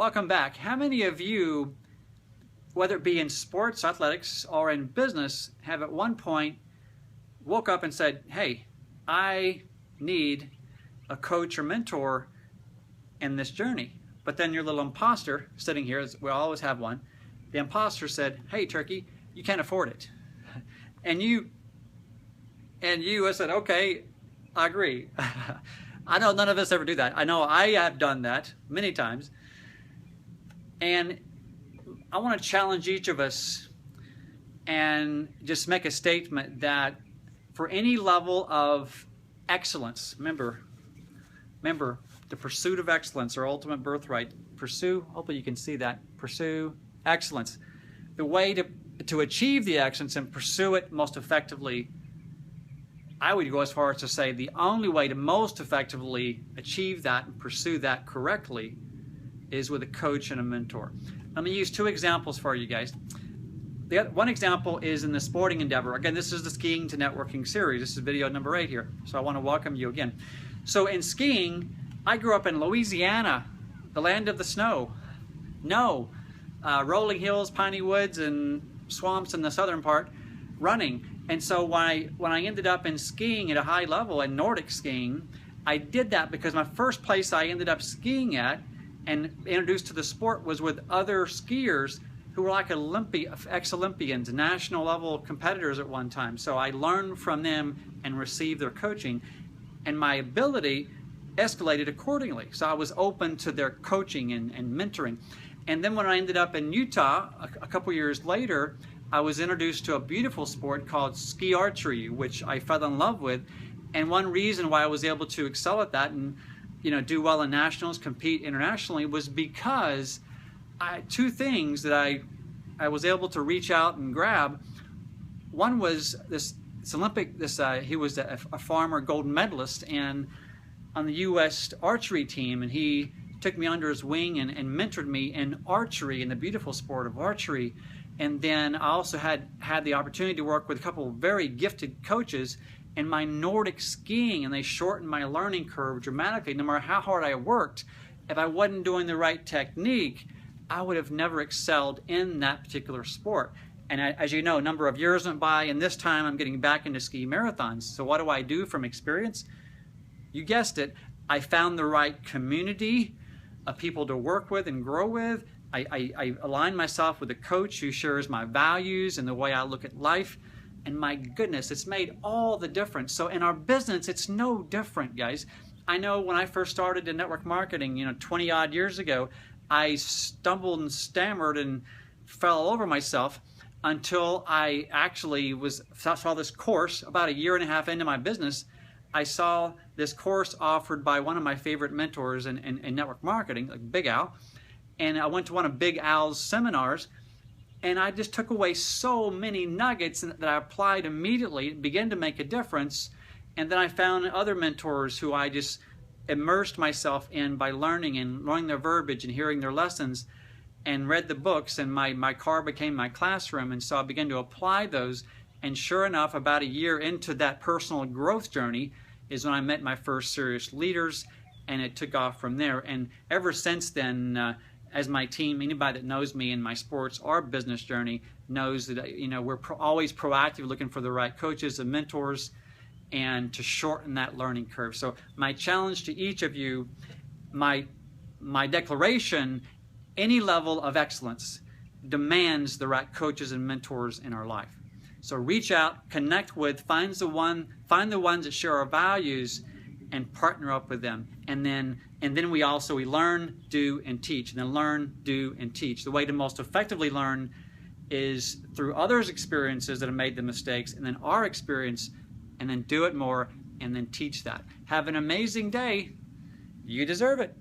Welcome back. How many of you, whether it be in sports, athletics, or in business, have at one point woke up and said, hey, I need a coach or mentor in this journey? But then your little imposter sitting here, we always have one, the imposter said, hey, turkey, you can't afford it. And you said, okay, I agree. I know none of us ever do that. I know I have done that many times. And I want to challenge each of us and just make a statement that for any level of excellence, remember, the pursuit of excellence, our ultimate birthright. Pursue, hopefully you can see that, pursue excellence. The way to achieve the excellence and pursue it most effectively, I would go as far as to say the only way to most effectively achieve that and pursue that correctly is with a coach and a mentor. Let me use two examples for you guys. One example is in the sporting endeavor. Again, this is the Skiing to Networking series. This is video number 8 here. So I want to welcome you again. So in skiing, I grew up in Louisiana, the land of the snow. Rolling hills, piney woods, and swamps in the southern part, running. And so when I ended up in skiing at a high level in Nordic skiing, I did that because my first place I ended up skiing at and introduced to the sport was with other skiers who were like ex-Olympians, national level competitors at one time. So I learned from them and received their coaching, and my ability escalated accordingly. So I was open to their coaching and mentoring. And then when I ended up in Utah a couple years later, I was introduced to a beautiful sport called ski archery, which I fell in love with. And one reason why I was able to excel at that and do well in nationals, compete internationally, was because two things that I was able to reach out and grab. One was he was a former gold medalist and on the U.S. archery team, and he took me under his wing and mentored me in archery, in the beautiful sport of archery. And then I also had the opportunity to work with a couple of very gifted coaches in my Nordic skiing, and they shortened my learning curve dramatically. No matter how hard I worked, if I wasn't doing the right technique, I would have never excelled in that particular sport. And as you know, a number of years went by, and this time I'm getting back into ski marathons. So what do I do from experience? You guessed it, I found the right community of people to work with and grow with. I align myself with a coach who shares my values and the way I look at life. And my goodness, it's made all the difference. So in our business, it's no different, guys. I know when I first started in network marketing, 20 odd years ago, I stumbled and stammered and fell all over myself until I actually saw this course about a year and a half into my business. I saw this course offered by one of my favorite mentors in network marketing, like Big Al. And I went to one of Big Al's seminars, and I just took away so many nuggets that I applied immediately, began to make a difference. And then I found other mentors who I just immersed myself in by learning their verbiage and hearing their lessons, and read the books, and my car became my classroom. And so I began to apply those. And sure enough, about a year into that personal growth journey is when I met my first serious leaders, and it took off from there. And ever since then, as my team, anybody that knows me in my sports or business journey knows that we're always proactive, looking for the right coaches and mentors, and to shorten that learning curve. So my challenge to each of you, my declaration, any level of excellence demands the right coaches and mentors in our life. So reach out, connect with, find the ones that share our values, and partner up with them. And then we learn, do, and teach. And then learn, do, and teach. The way to most effectively learn is through others' experiences that have made the mistakes, and then our experience, and then do it more, and then teach that. Have an amazing day. You deserve it.